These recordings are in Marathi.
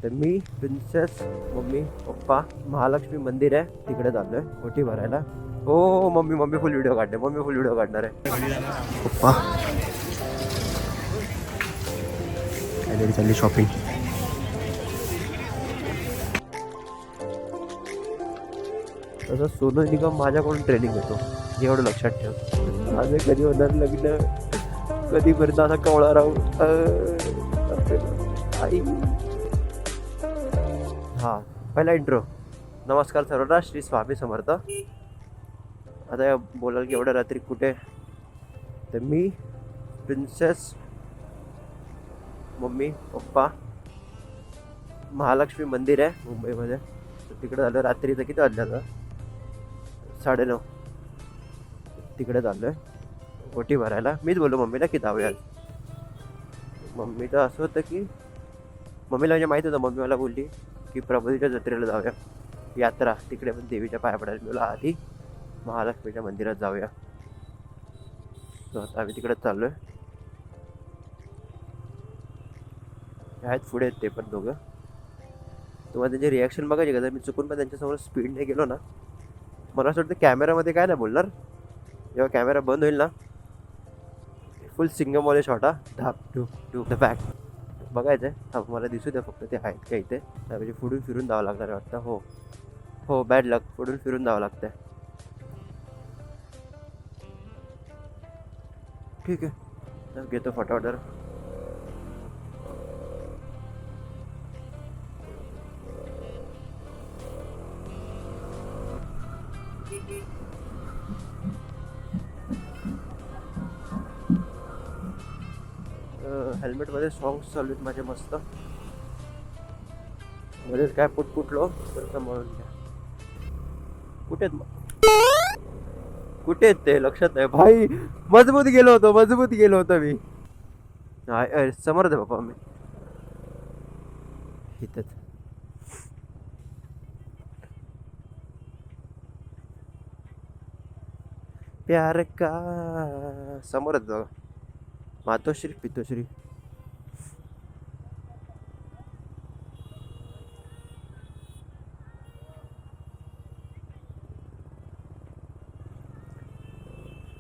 तर मी प्रिन्सेस मम्मी पप्पा महालक्ष्मी मंदिर आहे तिकडे चाललोय ओटी भरायला. हो मम्मी मम्मी फुल व्हिडिओ काढते, मम्मी फुल व्हिडिओ काढणार आहे. पप्पा काहीतरी चालली शॉपिंग. तसं सोनू निगम माझ्याकडून ट्रेनिंग घेतो, एवढं लक्षात ठेव. माझं कधी होणार लग्न, कधीपर्यंत असा कवळा राहू. आई हा पहिला इंट्रो. नमस्कार सर्वांना, श्री स्वामी समर्थ. आता या बोलाल की एवढ्या रात्री कुठे, तर मी प्रिन्सेस मम्मी पप्पा महालक्ष्मी मंदिर आहे मुंबईमध्ये, तर तिकडे झालं. रात्रीचं किती वाजलं आता, 9:30. तिकडे चाललो आहे ओटी भरायला. मीच बोललो मम्मीला की जाऊया. मम्मीचं असं होतं की मम्मीला म्हणजे माहीत होतं, मम्मी मला बोलली की प्रबोधीच्या जत्रेला जाऊया, यात्रा तिकडे पण देवीच्या पाया पडायला. मला आधी महालक्ष्मीच्या मंदिरात जाऊया. तर आता आम्ही तिकडे चाललो आहे. आहेत पुढे ते पण दोघं. तुम्हाला त्यांचे रिॲक्शन बघायचे का? जर मी चुकून पण त्यांच्यासमोर स्पीडने गेलो ना, मला असं वाटतं कॅमेरामध्ये काय नाही बोलणार. जेव्हा कॅमेरा बंद होईल ना, फुल सिंगमवाले शॉट हा, धाप टू टू द बॅक बघायचं आहे. हा मला दिसू द्या फक्त ते आहेत का इथे. त्यापेक्षा पुढून फिरून जावं लागणार आहे वाटतं. हो हो बॅड लक, पुढून फिरून जावं लागतं. ठीक आहे, घेतो फोटो ऑर्डर. हेल्मेटमध्ये सॉंग्स चालू आहेत माझे मस्त. मध्येच काय पुटपुटलो तर सांभाळून घ्या. कुठे कुठे आहेत ते लक्षात नाही भाई. मजबूत गेलो होतो मी. समोर दे बाबा मी इथंच. प्यार का समोरच बघा, मातोश्री पितोश्री.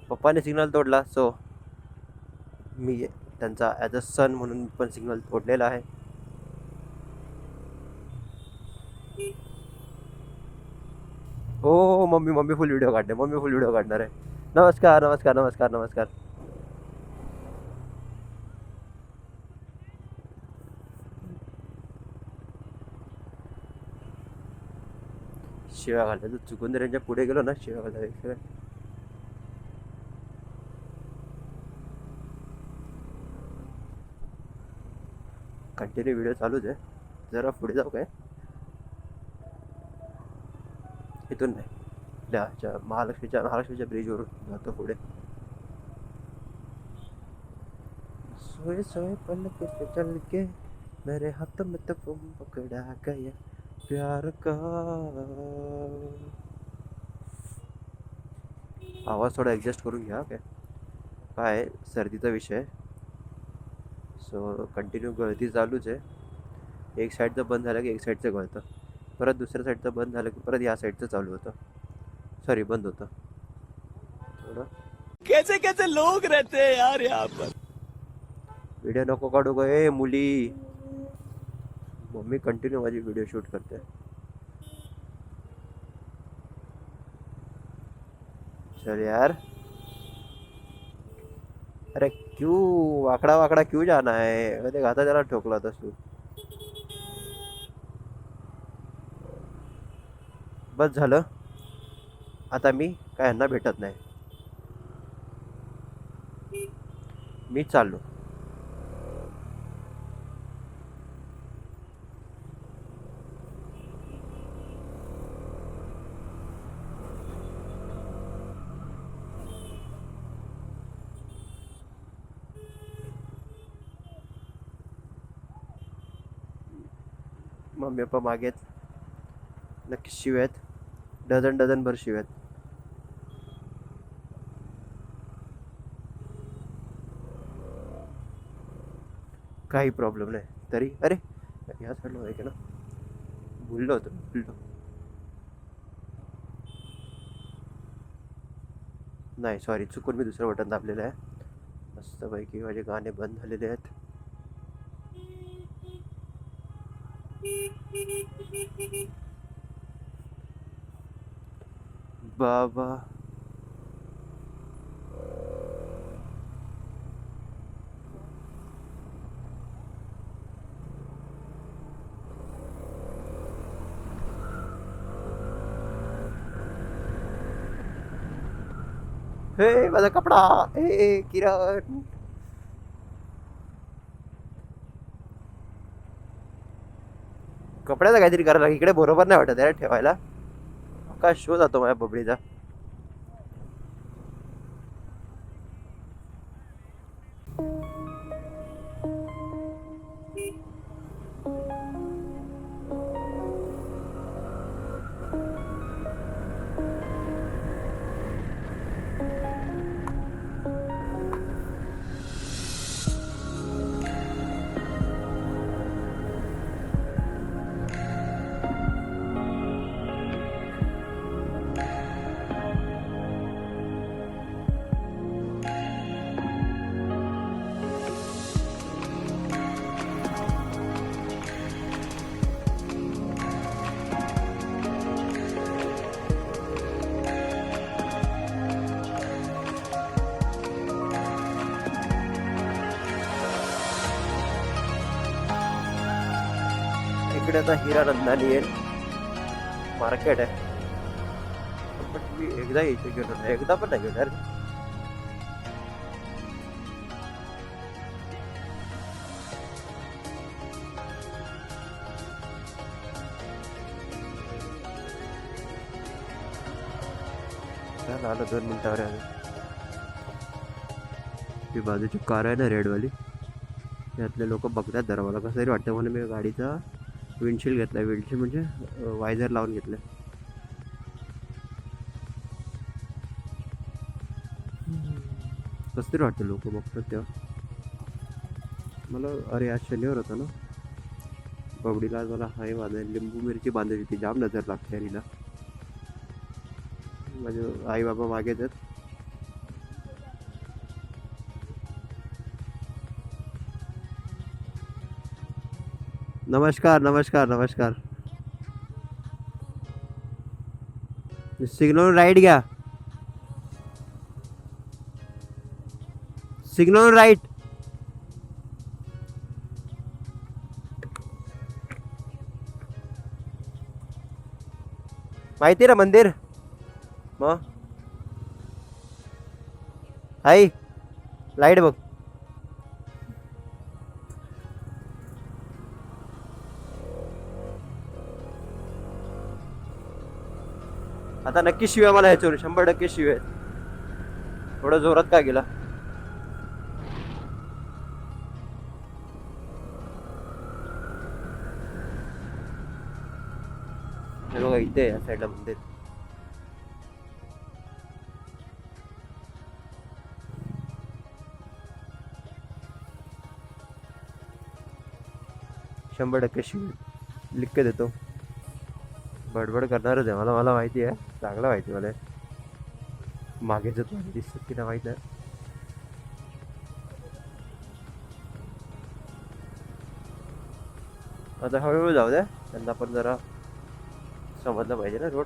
पप्पाने सिग्नल तोडला, सो मी त्यांचा ॲज अ सन म्हणून पण सिग्नल तोडलेला आहे. हो मम्मी मम्मी फुल व्हिडिओ काढते, मम्मी फुल व्हिडिओ काढणार आहे. नमस्कार नमस्कार नमस्कार नमस्कार. शिव्या घालायचं चुकून जर यांच्या पुढे गेलो ना, शिव्या घालायचं. कंटिन्यू व्हिडिओ चालूच आहे. जरा पुढे जाऊ काय, इथून नाही, महालक्ष्मीच्या ब्रिजवरून जातो पुढे. सोए सोए पलक से चल के मेरे हाथ में तो तुम पकड़ा गया प्यार का. आवाज थोडा ॲडजस्ट करून घ्या. काय सर्दीचा विषय, सो कंटिन्यू गळती चालूच आहे. एक साईडचं बंद झालं की एक साईडचं गळतं, परत दुसऱ्या साईडचं बंद झालं की परत या साईडचं चालू होतं. सॉरी बंद होतं थोडं. कैसे कैसे लोग रहते हैं यार यहाँ पर. व्हिडिओ नको काढू गं मुली. मम्मी कंटिन्यू माझी व्हिडिओ शूट करते. चल यार, अरे क्यों वाकडा वाकडा क्यों जाना है, ते घाता त्याला ठोकला होतास तू. बस झालं, आता मी काय यांना भेटत नाही. मी चाललो. मम्मी पप्पा मागेत, नक्की शिव्यात, डझन भर शिव्यात. काही प्रॉब्लेम नाही तरी. अरे या साईडला आहे की ना, भुललो होतो भुललो. नाही सॉरी, चुकून मी दुसरं बटन दाबलेलं आहे. मस्तपैकी माझे गाणे बंद झालेले आहेत. बाबा हे माझा कपडा, हे किरण. कपड्याचा काहीतरी करायला इकडे बरोबर नाही वाटत यार ठेवायला. काय शो जातो माझ्या बबडीचा. इकडे आता हिरा नंदानी येईल, मार्केट आहे. पण मी एकदा इथे गेलो नाही, एकदा पण नाही गेलो यार. आलो 2 मिनिटावर आलो. ती बाजूची कार आहे ना रेडवाली, त्यातले लोक बघतात जरा. मला कसं तरी वाटतं म्हणून मी गाडीचा विंडशील्ड घेतला. विंडशील्ड म्हणजे वायझर लावून घेतलं. कसं तरी वाटतं लोक बघतात तेव्हा मला. अरे आज शनिवार होता ना, बबडीला आज मला हाय बांधायला लिंबू मिरची बांधायची होती. जाम नजर लागते हरीला. माझे आई बाबा मागे आहेत. नमस्कार नमस्कार नमस्कार. सिग्नल राईट घ्या, सिग्नल राईट. माहिती ना मंदिर मग. आई लाईट बघ. आता नक्की शिव्या मला ह्याच्यावर 100% शिव्या आहेत. थोडं जोरात का गेला. हे बघा इथे या साईडला मंदिर. शंभर टक्के शिव्या लिख के देतो. बडबड करणारच आहे मला, मला माहिती आहे, चांगलं माहिती मला. मागे जर तुम्हाला दिसत की नाही माहित आहे. आता हळूहळू जाऊ द्या, त्यांना पण जरा समजलं पाहिजे ना रोड.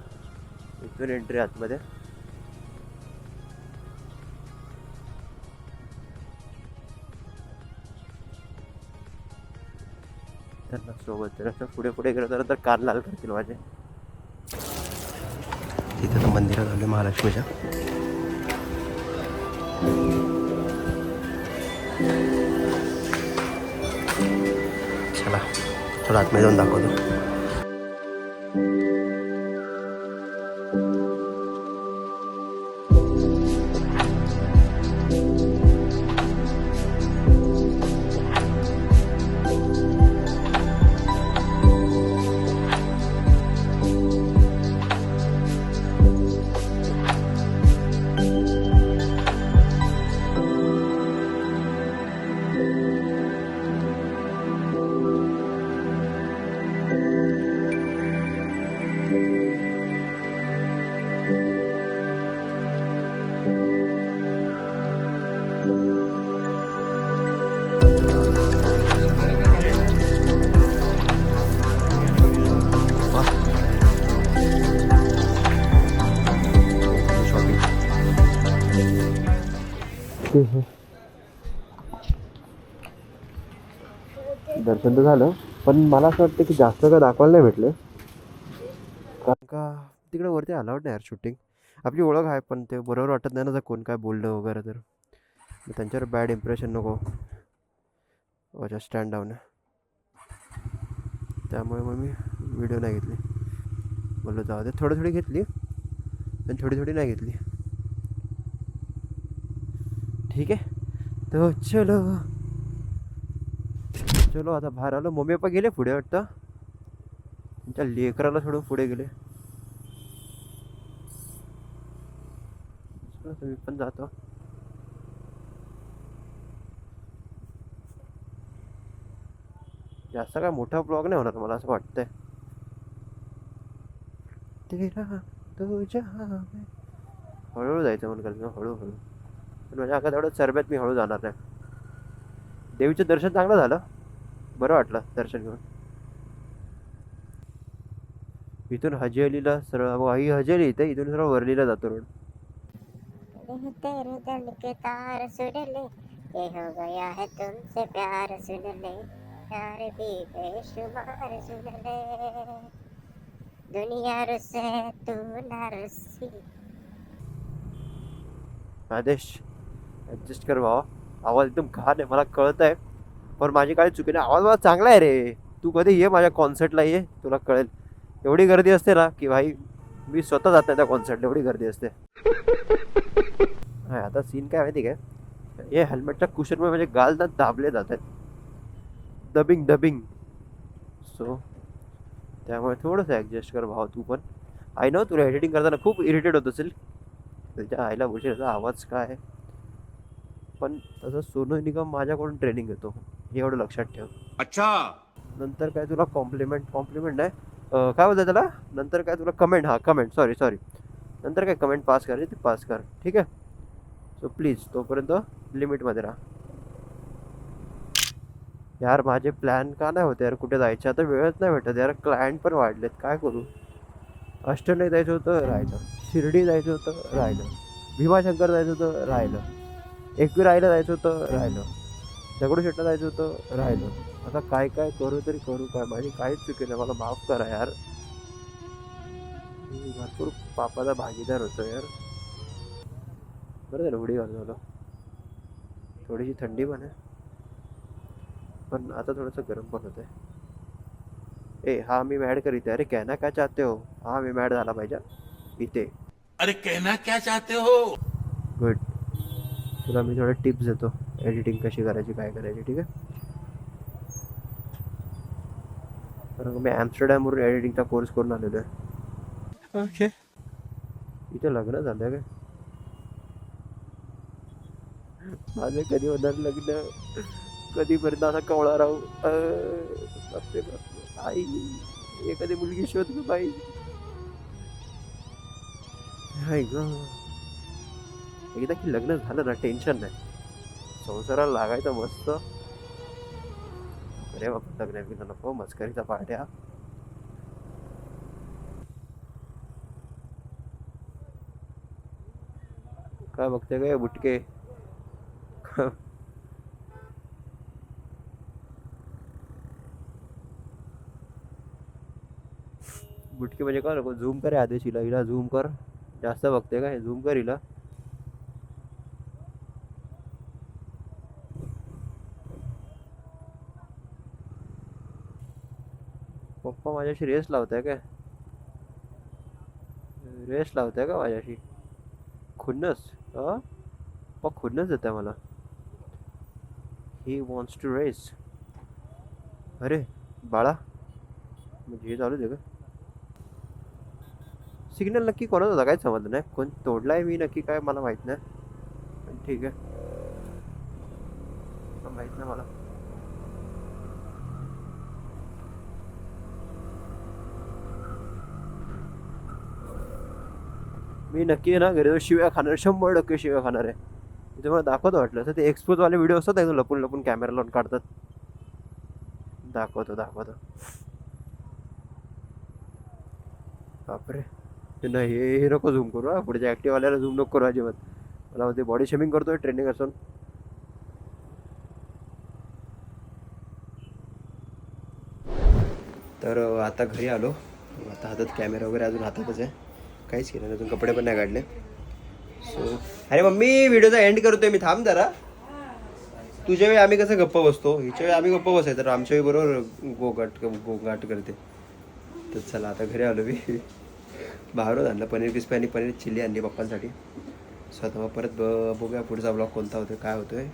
इथून एंट्री आतमध्ये. त्यांना सोबत जरा पुढे पुढे गेलं तर कान लाल करतील माझे. तिथे तर मंदिरात आले महालक्ष्मीच्या. चला थोडं आतमध्ये जाऊन दाखवतो. ओके. दर्शन तर झालं, पण मला असं वाटतं की जास्त काय दाखवायला नाही भेटलं, कारण का तिकडे वरती अलाउड नाही यार शूटिंग. आपली ओळख आहे पण ते बरोबर वाटत नाही ना, जर कोण काय बोललं वगैरे तर मग त्यांच्यावर बॅड इम्प्रेशन नको. अच्छा स्टँड डाऊन आहे, त्यामुळे मग मी व्हिडिओ नाही घेतली. बोललो जाऊ दे, थोडी थोडी घेतली पण थोडी थोडी नाही घेतली. ठीक आहे, तो चलो चलो आता बाहेर आलो. मम्मी पप्पा गेले पुढे वाटतं, त्यांच्या लेकराला सोडून पुढे गेले. चला, तर मी पण जातो. जास्त काय मोठा ब्लॉग नाही होणार मला असं वाटतंय. तेरा तो जहां में. हळूहळू जायचं म्हणून करायचं, हळूहळू. पण माझ्या आता तेवढं चरब्यात मी हळू जाणार नाही. देवीचं दर्शन चांगलं झालं, बरं वाटलं दर्शन घेऊन. इथून हजी अलीला सरळ, ही हजी अली इथे, इथून सरळ वरलीला जातो रोड. तेरे दिल के तार सुन ले, ये हो गया है तुमसे प्यार सुन ले, प्यार भी बेशुमार सुन ले, दुनिया रुसे तू ना रुसी. आदेश ॲडजस्ट कर भावा, आवाज एकदम घाण आहे मला कळत आहे, पण माझी काही चुकी नाही. आवाज मला चांगला आहे रे. तू कधी ये माझ्या कॉन्सर्टला, ये तुला कळेल. एवढी गर्दी असते ना की भाई मी स्वतः जात नाही त्या कॉन्सर्टला, एवढी गर्दी असते. हा आता सीन काय माहिती काय, हे हेल्मेटच्या कुशनमुळे म्हणजे गाल ना दाबले जात आहेत, डबिंग डबिंग. सो त्यामुळे थोडंसं ॲडजस्ट कर भावा तू पण. आय नो तुला एडिटिंग करताना खूप इरिटेट होत असेल, त्याच्या आईला बोलशील त्याचा आवाज काय, पण तसं सोनू निगम माझ्याकडून ट्रेनिंग घेतो, हे एवढं लक्षात ठेव. अच्छा. नंतर काय तुला कॉम्प्लिमेंट नाही, काय बोलतं त्याला, नंतर काय तुला कमेंट, हा कमेंट, सॉरी, नंतर काय कमेंट पास करायची ती पास कर, ठीक आहे. सो प्लीज तोपर्यंत लिमिटमध्ये राहा. यार माझे प्लॅन का नाही होते यार कुठे जायचे, आता वेळच नाही भेटत यार, क्लायंट पण वाढलेत, काय करू. अष्टनाई जायचं होतं राहिलं, शिर्डी जायचं होतं राहिलं, भीमाशंकर जायचं होतं राहिलं, एकविराईला जायचं होतं राहिलं, दगडूशेठला जायचं होतं राहिलं. आता काय काय करू तरी करू काय, माझी काहीच चुकी नाही, मला माफ करा यार. मी भरपूर पापाचा भागीदार होतो यार. बरं झालं उडी घालून, थोडीशी थंडी पण आहे, पण आता थोडंसं गरम पण होत आहे. ए हा मी मॅड करीत अरे, कहना काय चाहते हो, हा मी मॅड झाला पाहिजे इथे. अरे कहना क्या चाहते हो. गुड, तुला मी थोडे टिप्स देतो एडिटिंग कशी करायची काय करायची, ठीक आहे. कारण मी ॲम्स्टरडॅमवरून एडिटिंगचा कोर्स करून आलेलो आहे. ओके. इथे लग्न झालं काय, माझं कधी होणार लग्न, कधीपर्यंत असा कवळा राहू. बापरे बापरे, आई एखादी मुलगी शोध ग बाई. हाय ग, एकदा की लग्न झालं ना टेन्शन नाही, संसाराला लागायचं मस्त. अरे बाबा लग्न बिग्न नको, मस्करीचा पार्ट्या. काय बघते काय बुटके. बुटके म्हणजे काय नको, झूम कर आदेश, हिला झूम कर, जास्त बघते काय, झूम कर हिला. पप्पा माझ्याशी रेस लावताय काय, रेस लावताय का माझ्याशी, खुन्नस. पप्पा खुन्नस देत आहे मला. He wants to race. अरे बाळा, म्हणजे हे चालू दे का. सिग्नल नक्की कोणाचा होता काय समजलं नाही, कोण तोडलाय मी नक्की काय मला माहित नाही, पण ठीक आहे, माहित नाही मला. मी नक्की ना घरी शिव्या खाणार, 100% शिव्या खाणार आहे. मी तुम्हाला दाखवतो वाटलं तर ते एक्सपोजवाले व्हिडिओ असतात ना, लपून लपून कॅमेरा लावून काढतात, दाखवतो. बापरे नाही, हे नको झूम करू, हा पुढच्या ॲक्टिव्हवाल्याला झूम नको करू अजिबात. मला ते बॉडी शेमिंग करतोय ट्रेनिंग असून. तर आता घरी आलो. आता हातात कॅमेरा वगैरे अजून हातातच आहे, काहीच केलं नाही अजून, कपडे पण नाही काढले. सो अरे मम्मी व्हिडिओचा एंड करतोय मी, थांब जरा. तुझ्या वेळी आम्ही कसं गप्प बसतो, हिच्या वेळी आम्ही गप्प बसायचं, तर आमच्या वेळी बरोबर गोगाट करते. तर चला आता घरी आलो मी. बाहेरून आणलं पनीर क्रिस्पी आणि पनीर चिल्ली आणली पप्पांसाठी. सो आता मग परत बघूया पुढचा ब्लॉग कोणता होतोय, काय होतोय,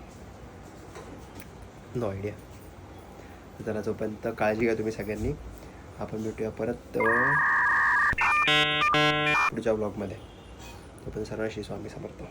नो आयडिया. चला जोपर्यंत काळजी घ्या तुम्ही सगळ्यांनी. आपण भेटूया परत पुढच्या ब्लॉगमध्ये. तोपर्यंत सर्वांशी स्वामी समर्थ.